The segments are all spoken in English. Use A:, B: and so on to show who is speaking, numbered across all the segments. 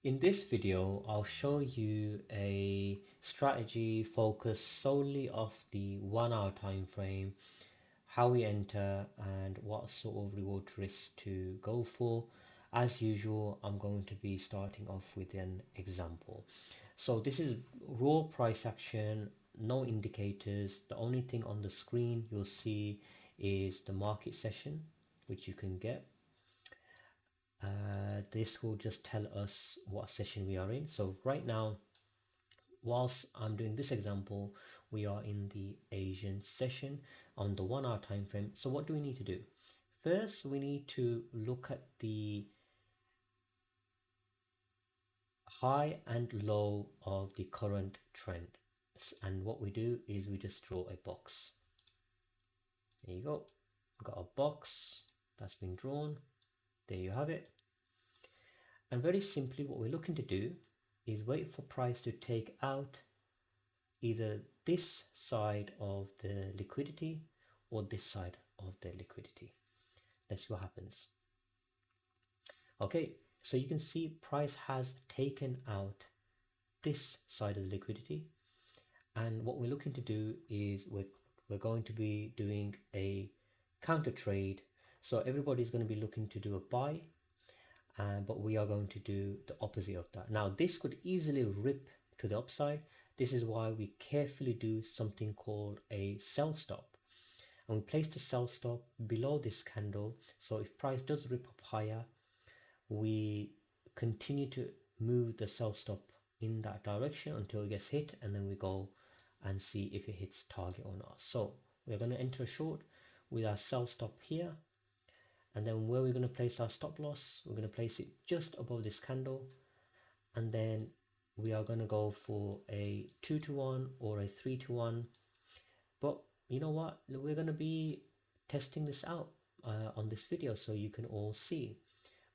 A: In this video, I'll show you a strategy focused solely off the 1 hour time frame, how we enter and what sort of reward risks to go for. As usual, I'm going to be starting off with an example. So this is raw price action, no indicators. The only thing on the screen you'll see is the market session, which you can get. This will just tell us what session we are in. So right now, whilst I'm doing this example, we are in the Asian session on the 1 hour time frame. So what do we need to do? First, we need to look at the high and low of the current trend. And what we do is we just draw a box. There you go. We've got a box that's been drawn. There you have it. And very simply, what we're looking to do is wait for price to take out either this side of the liquidity or this side of the liquidity. Let's see what happens. Okay, so you can see price has taken out this side of the liquidity, and what we're looking to do is we're going to be doing a counter trade. So everybody's going to be looking to do a buy, but we are going to do the opposite of that. Now this could easily rip to the upside. This is why we carefully do something called a sell stop, and we place the sell stop below this candle. So if price does rip up higher, we continue to move the sell stop in that direction until it gets hit, and then we go and see if it hits target or not. So we're going to enter a short with our sell stop here, and then where we're going to place our stop loss, we're going to place it just above this candle, and then we are going to go for a 2-to-1 or a 3-to-1. But you know what, we're going to be testing this out on this video so you can all see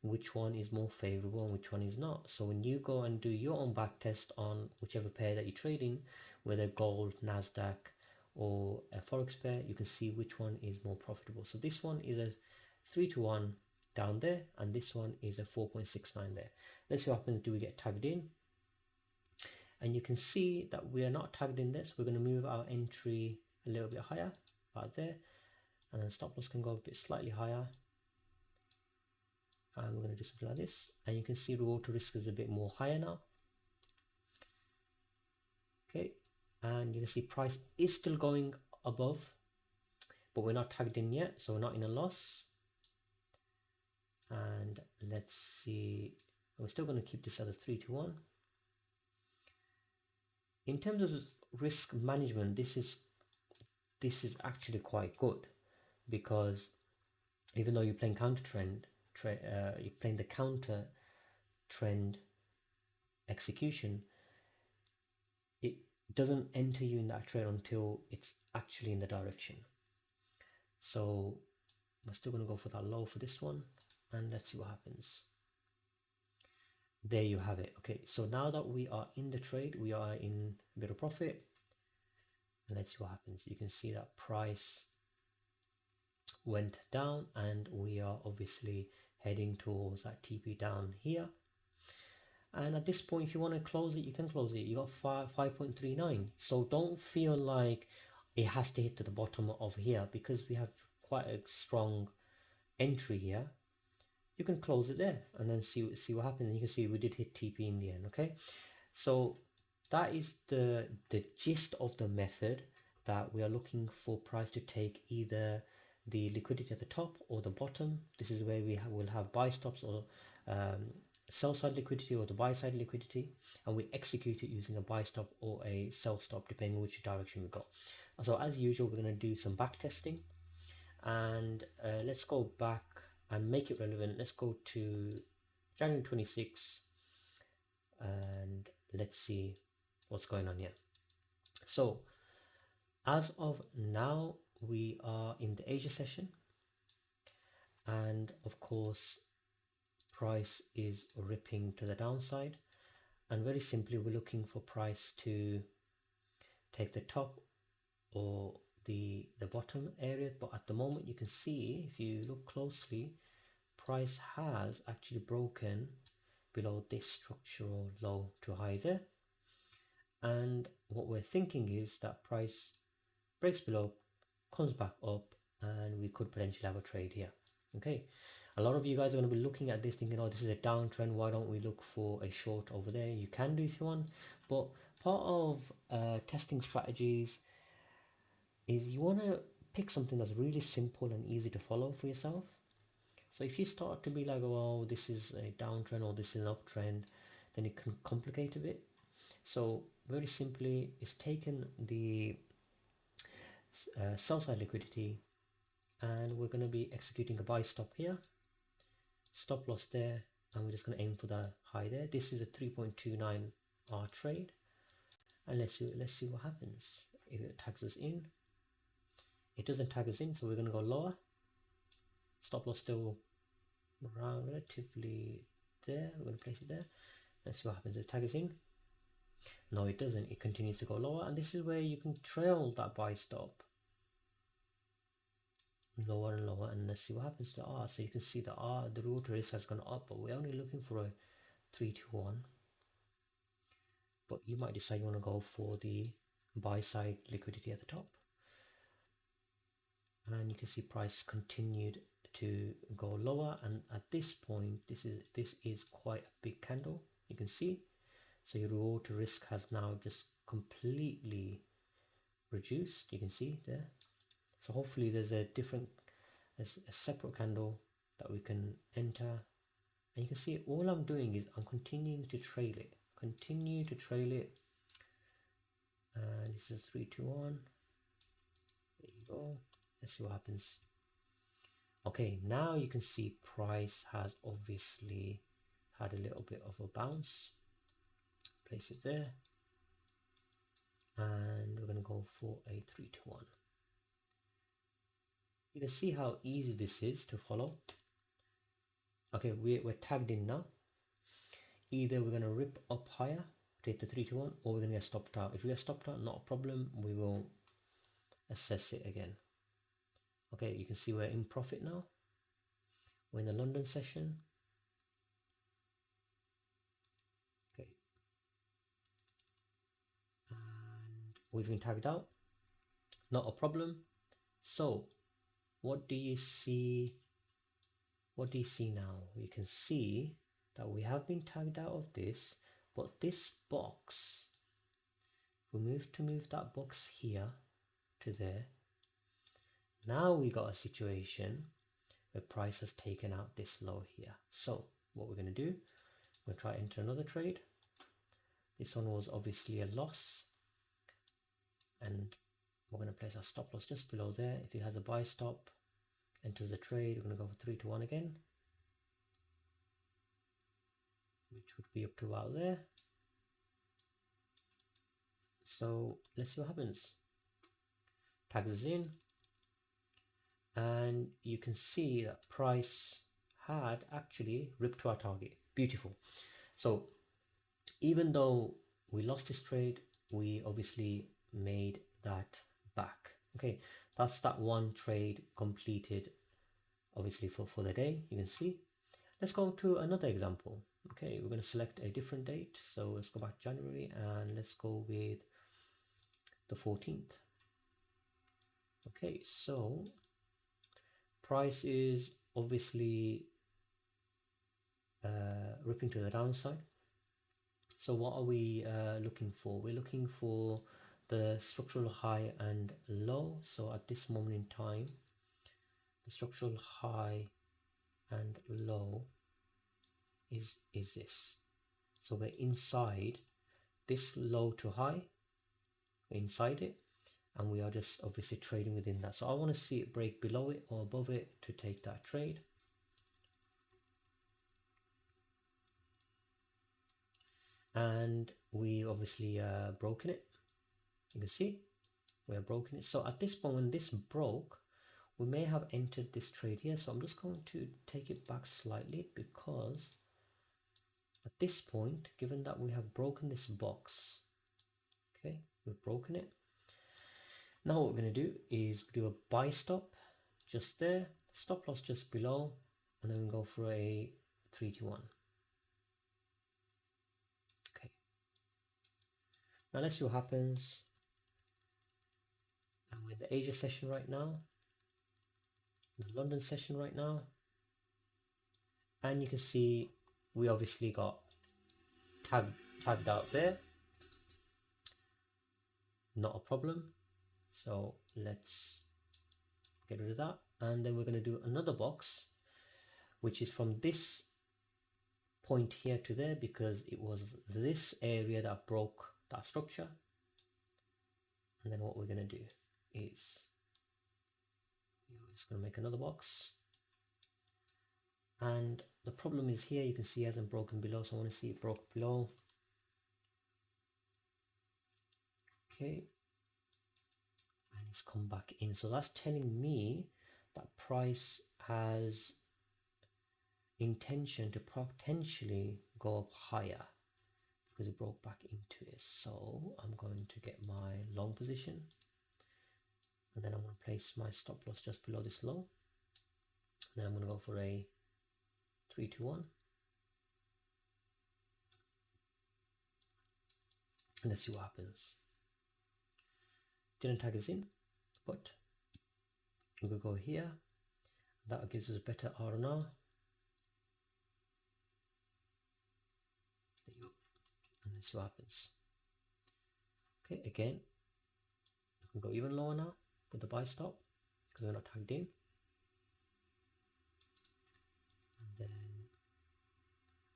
A: which one is more favorable and which one is not. So when you go and do your own back test on whichever pair that you're trading, whether gold, Nasdaq, or a forex pair, you can see which one is more profitable. So this one is a 3-to-1 down there, and this one is a 4.69 there. Let's see what happens. Do we get tagged in? And you can see that we are not tagged in this. We're going to move our entry a little bit higher, about there, and then stop loss can go a bit slightly higher. And we're going to do something like this, and you can see reward to risk is a bit more higher now. Okay, and you can see price is still going above, but we're not tagged in yet, so we're not in a loss. And let's see, we're still going to keep this as a 3-to-1. In terms of risk management, this is actually quite good, because even though you're playing counter trend, you're playing the counter trend execution, it doesn't enter you in that trade until it's actually in the direction. So we're still going to go for that low for this one, and let's see what happens. There you have it. Okay, so now that we are in the trade, we are in a bit of profit, and let's see what happens. You can see that price went down, and we are obviously heading towards that TP down here. And at this point, if you want to close it, you can close it. You got 5.39. So don't feel like it has to hit to the bottom of here, because we have quite a strong entry here. You can close it there and then see what happens. And you can see we did hit TP in the end. Okay, so that is the gist of the method, that we are looking for price to take either the liquidity at the top or the bottom. This is where we will have buy stops, or sell side liquidity or the buy side liquidity, and we execute it using a buy stop or a sell stop depending on which direction we go. So as usual, we're going to do some back testing, and let's go back and make it relevant. Let's go to January 26, and let's see what's going on here. So as of now, we are in the Asia session, and of course price is ripping to the downside, and very simply we're looking for price to take the top or the bottom area. But at the moment, you can see, if you look closely, price has actually broken below this structural low to high there. And what we're thinking is that price breaks below, comes back up, and we could potentially have a trade here. Okay, a lot of you guys are going to be looking at this thinking, oh, this is a downtrend, why don't we look for a short over there? You can do if you want, but part of testing strategies is you want to pick something that's really simple and easy to follow for yourself. So if you start to be like, oh, this is a downtrend or this is an uptrend, then it can complicate a bit. So very simply, it's taken the sell side liquidity, and we're going to be executing a buy stop here, stop loss there, and we're just going to aim for the high there. This is a 3.29 R trade, and let's see what happens. If it tags us in, it doesn't tag us in, so we're going to go lower. Stop loss still around relatively there. We're going to place it there. Let's see what happens. It tags us in. No, it doesn't. It continues to go lower, and this is where you can trail that buy stop lower and lower, and let's see what happens to R. So you can see the R, the reward to risk has gone up, but we're only looking for a 3-1. But you might decide you want to go for the buy side liquidity at the top, and you can see price continued to go lower, and at this point this is quite a big candle, you can see. So your reward to risk has now just completely reduced, you can see there. So hopefully there's a separate candle that we can enter, and you can see all I'm doing is I'm continuing to trail it, continue to trail it, and this is 3-2-1. There you go. Let's see what happens. Okay, now you can see price has obviously had a little bit of a bounce. Place it there, and we're going to go for a 3-1. You can see how easy this is to follow. Okay, we're tagged in now. Either we're going to rip up higher, take the 3-1, or we're going to get stopped out. If we get stopped out, not a problem, we will assess it again. Okay, you can see we're in profit now. We're in the London session. Okay, and we've been tagged out, not a problem. So what do you see? What do you see now? You can see that we have been tagged out of this, but this box, we move that box here to there. Now we got a situation where price has taken out this low here. So what we're going to do, we're going to try enter another trade. This one was obviously a loss, and we're going to place our stop loss just below there. If it has a buy stop, enters the trade, we're going to go for 3-1 again, which would be up to about there. So let's see what happens. Tags us in, and you can see that price had actually ripped to our target. Beautiful. So even though we lost this trade, we obviously made that back. Okay, that's that one trade completed obviously for the day. You can see. Let's go to another example. Okay, we're going to select a different date, so let's go back to January and let's go with the 14th. Okay, so price is obviously ripping to the downside. So what are we looking for? We're looking for the structural high and low. So at this moment in time, the structural high and low is this. So we're inside this low to high, we're inside it, and we are just obviously trading within that. So I want to see it break below it or above it to take that trade. And we obviously broken it. You can see we are broken it. So at this point, when this broke, we may have entered this trade here. So I'm just going to take it back slightly, because at this point, given that we have broken this box, okay, we've broken it. Now what we're going to do is do a buy stop just there, stop loss just below, and then we go for a 3-1. Now let's see what happens. And with the Asia session right now, the London session right now, and you can see we obviously got tagged out there, not a problem. So let's get rid of that, and then we're going to do another box which is from this point here to there, because it was this area that broke that structure. And then what we're going to do is we're just going to make another box, and the problem is here you can see it hasn't broken below, so I want to see it broke below. Okay, and it's come back in, so that's telling me that price has intention to potentially go up higher because it broke back into it. So I'm going to get my long position, and then I'm going to place my stop loss just below this low, and then I'm going to go for a 3-2-1, and let's see what happens. Didn't tag us in, but we'll go here. That gives us better R&R. There you go. And let's see what happens. Okay, again, we can go even lower now with the buy stop because we're not tagged in. And then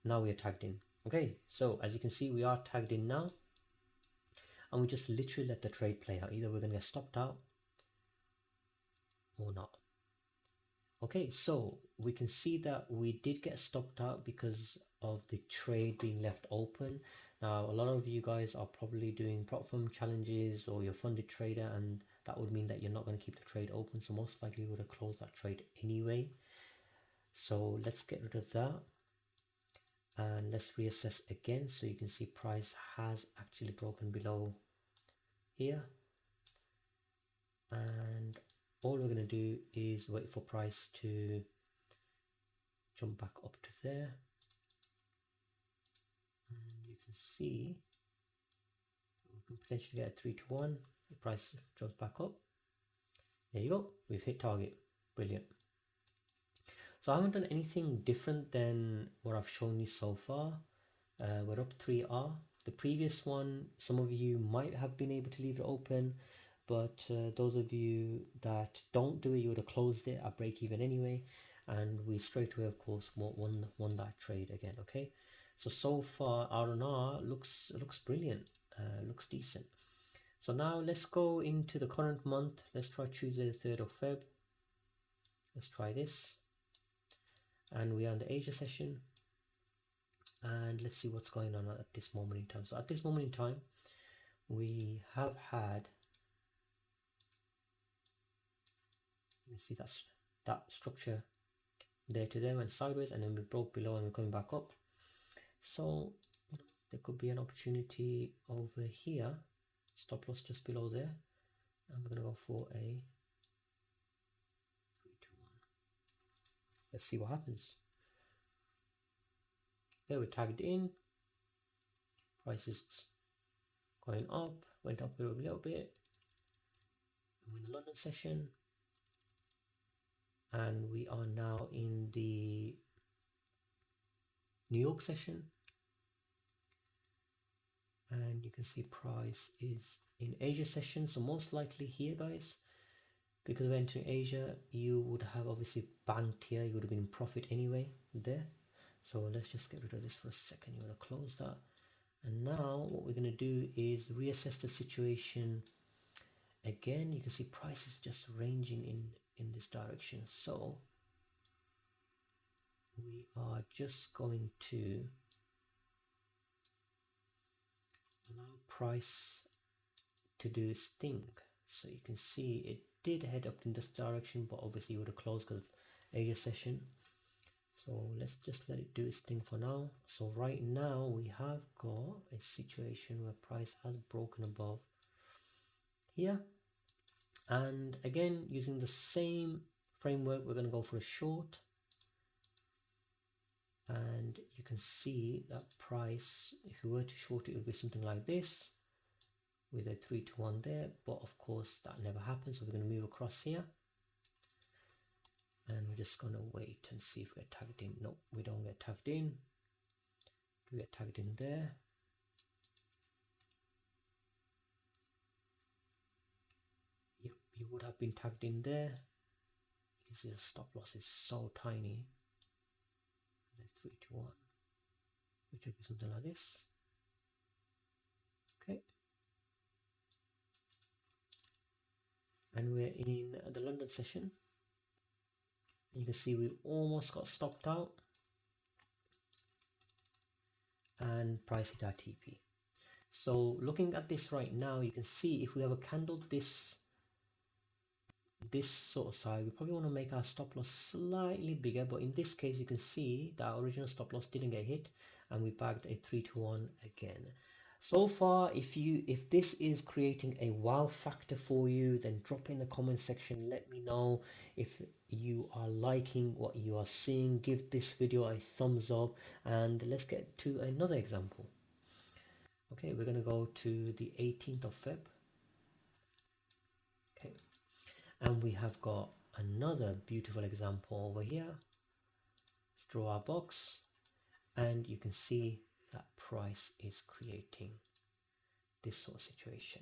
A: now we are tagged in. Okay, so as you can see, we are tagged in now, and we just literally let the trade play out. Either we're going to get stopped out or not. Okay, so we can see that we did get stopped out because of the trade being left open. Now, a lot of you guys are probably doing prop firm challenges or you're funded trader, and that would mean that you're not going to keep the trade open. So most likely you would have closed that trade anyway. So let's get rid of that. And let's reassess again. So you can see price has actually broken below here. And all we're going to do is wait for price to jump back up to there. And you can see we can potentially get a 3-1. The price jumps back up. There you go. We've hit target. Brilliant. So I haven't done anything different than what I've shown you so far. We're up 3R. The previous one, some of you might have been able to leave it open, but those of you that don't do it, you would have closed it at break even anyway, and we straight away, of course, won that trade again. Okay, so far R&R looks brilliant, looks decent. So now let's go into the current month. Let's try Tuesday the 3rd of Feb. Let's try this, and we are in the Asia session. And let's see what's going on at this moment in time. So at this moment in time, we have had, you see that structure there to there went sideways, and then we broke below and we're coming back up. So there could be an opportunity over here, stop loss just below there, and we're going to go for a 3-2-1. Let's see what happens. There we're tagged in, prices going up, went up a little bit. We're in the London session, and we are now in the New York session, and you can see price is in Asia session. So most likely here, guys, because we're entering Asia, you would have obviously banked here, you would have been in profit anyway there. So let's just get rid of this for a second. You're going to close that, and now what we're going to do is reassess the situation again. You can see price is just ranging in this direction, so we are just going to allow price to do its thing. So you can see it did head up in this direction, but obviously you would have closed because of Asia session. So let's just let it do its thing for now. So right now we have got a situation where price has broken above here, and again using the same framework, we're going to go for a short, and you can see that price, if we were to short it, would be something like this. with a 3 to 1 there, but of course that never happens, so we're going to move across here and we're just going to wait and see if we get tagged in. No, we don't get tagged in. We get tagged in there. Yep, you would have been tagged in there. You see the stop loss is so tiny. 3 to 1, which would be something like this. Okay, and we're in the London session. You can see we almost got stopped out and price hit our TP. So looking at this right now, you can see if we have a candle this sort of size, we probably want to make our stop loss slightly bigger, but in this case you can see that our original stop loss didn't get hit and we bagged a 3 to 1 again. So far, if this is creating a wow factor for you, then drop in the comment section. Let me know if you are liking what you are seeing. Give this video a thumbs up, and let's get to another example. Okay, we're going to go to the 18th of Feb. Okay, and we have got another beautiful example over here. Let's draw our box, and you can see that price is creating this sort of situation.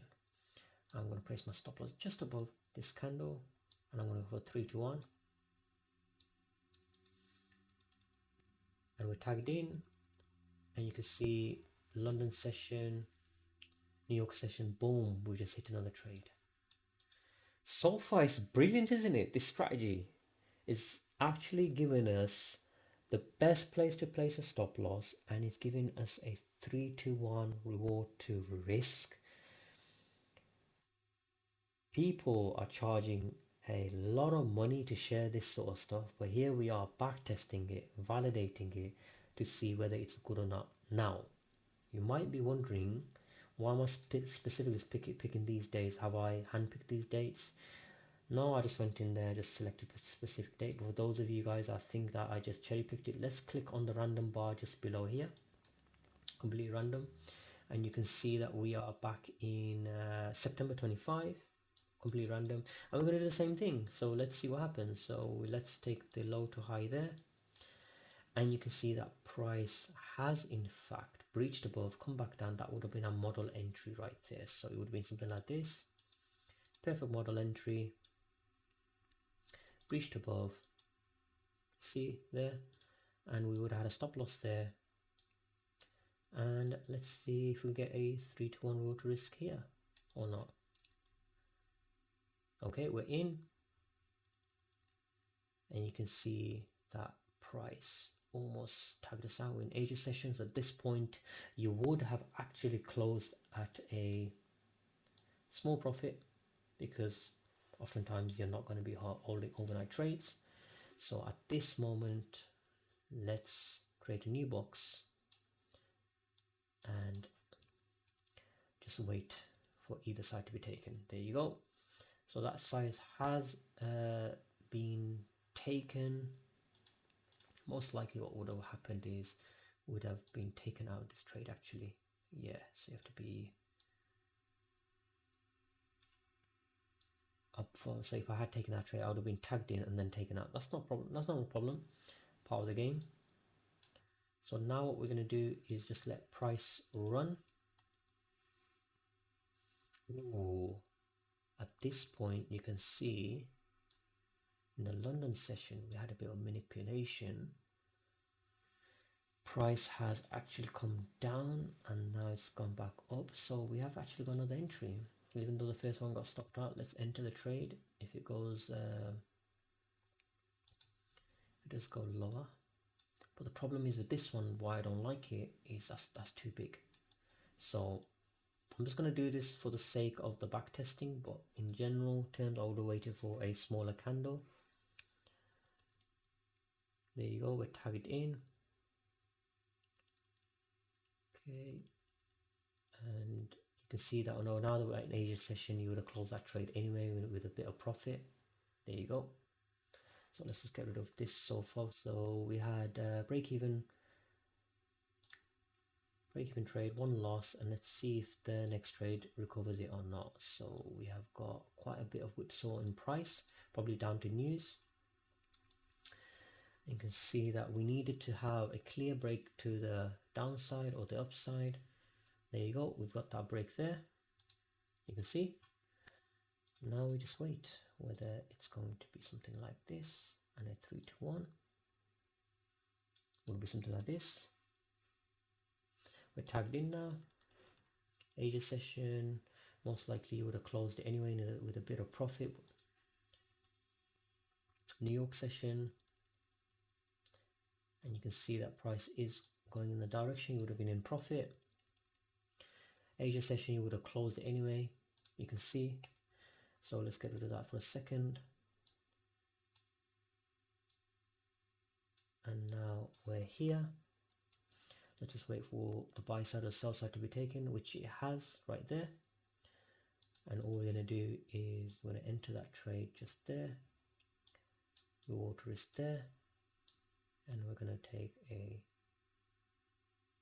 A: I'm going to place my stop loss just above this candle, and I'm going to go for 3 to 1, and we're tagged in, and you can see London session, New York session, boom, we just hit another trade. So far it's brilliant, isn't it? This strategy is actually giving us the best place to place a stop loss, and it's giving us a 3 to 1 reward to risk. People are charging a lot of money to share this sort of stuff, but here we are back testing it, validating it to see whether it's good or not. Now you might be wondering, why am I specifically picking these days? Have I handpicked these dates? No, I just went in there, just selected a specific date. But for those of you guys that think that I just cherry picked it, let's click on the random bar just below here, completely random, and you can see that we are back in September 25, completely random, and we're going to do the same thing. So let's see what happens. So let's take the low to high there, and you can see that price has in fact breached above, come back down. That would have been a model entry right there, so it would have been something like this. Perfect model entry, breached above, see there, and we would have had a stop loss there. And let's see if we get a 3 to 1 reward to risk here or not. Okay, we're in, and you can see that price almost tagged us out in Asia sessions. At this point you would have actually closed at a small profit, because oftentimes you're not going to be holding overnight trades. So at this moment, let's create a new box and just wait for either side to be taken. There you go. So that size has been taken. Most likely what would have happened is would have been taken out of this trade actually. Yeah, so you have to be up for, say if I had taken that trade, I would have been tagged in and then taken out. That's not a problem. That's not a problem. Part of the game. So now what we're going to do is just let price run. Ooh. At this point you can see in the London session we had a bit of manipulation. Price has actually come down and now it's gone back up, so we have actually got another entry. Even though the first one got stopped out, let's enter the trade. If it goes it does go lower, but the problem is with this one, why I don't like it is that's too big. So I'm just going to do this for the sake of the back testing, but in general terms I would have waited for a smaller candle. There you go, we're tagged in. Okay, and you can see that now that we're in Asia session, you would have closed that trade anyway with a bit of profit. There you go. So let's just get rid of this so far. So we had break even break even trade, one loss, and let's see if the next trade recovers it or not. So we have got quite a bit of whipsaw in price, probably down to news. You can see that we needed to have a clear break to the downside or the upside. There you go, we've got that break there. You can see. Now we just wait whether it's going to be something like this, and a 3 to 1 will be something like this. We're tagged in now. Asia session, most likely you would have closed it anyway with a bit of profit. New York session, and you can see that price is going in the direction you would have been in profit. Asia session, you would have closed it anyway, you can see. So let's get rid of that for a second. And now we're here. Let's just wait for the buy side or sell side to be taken, which it has right there. And all we're going to do is we're going to enter that trade just there. Reward risk there. And we're going to take a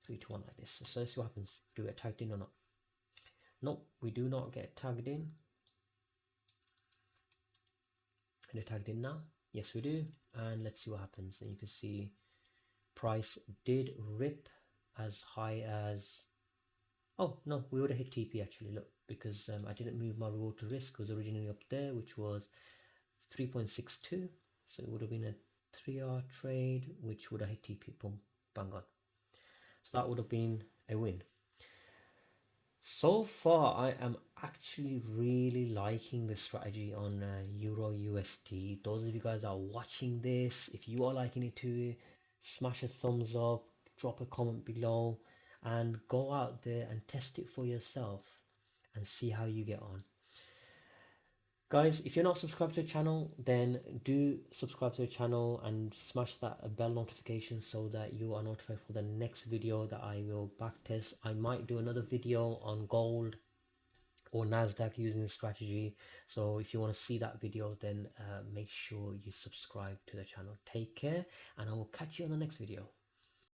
A: 3 to 1 like this. So let's see what happens. Do we get tagged in or not? Nope, we do not get tagged in. And they're tagged in now. Yes, we do. And let's see what happens. And you can see price did rip as high as, oh no, we would have hit TP actually, look, because I didn't move my reward to risk. It was originally up there, which was 3.62. So it would have been a 3-hour trade, which would have hit TP, boom, bang on. So that would have been a win. So far, I am actually really liking the strategy on Euro USD. Those of you guys that are watching this, if you are liking it too, smash a thumbs up, drop a comment below, and go out there and test it for yourself and see how you get on. Guys, if you're not subscribed to the channel, then do subscribe to the channel and smash that bell notification so that you are notified for the next video that I will backtest. I might do another video on gold or Nasdaq using the strategy. So if you want to see that video, then make sure you subscribe to the channel. Take care, and I will catch you on the next video.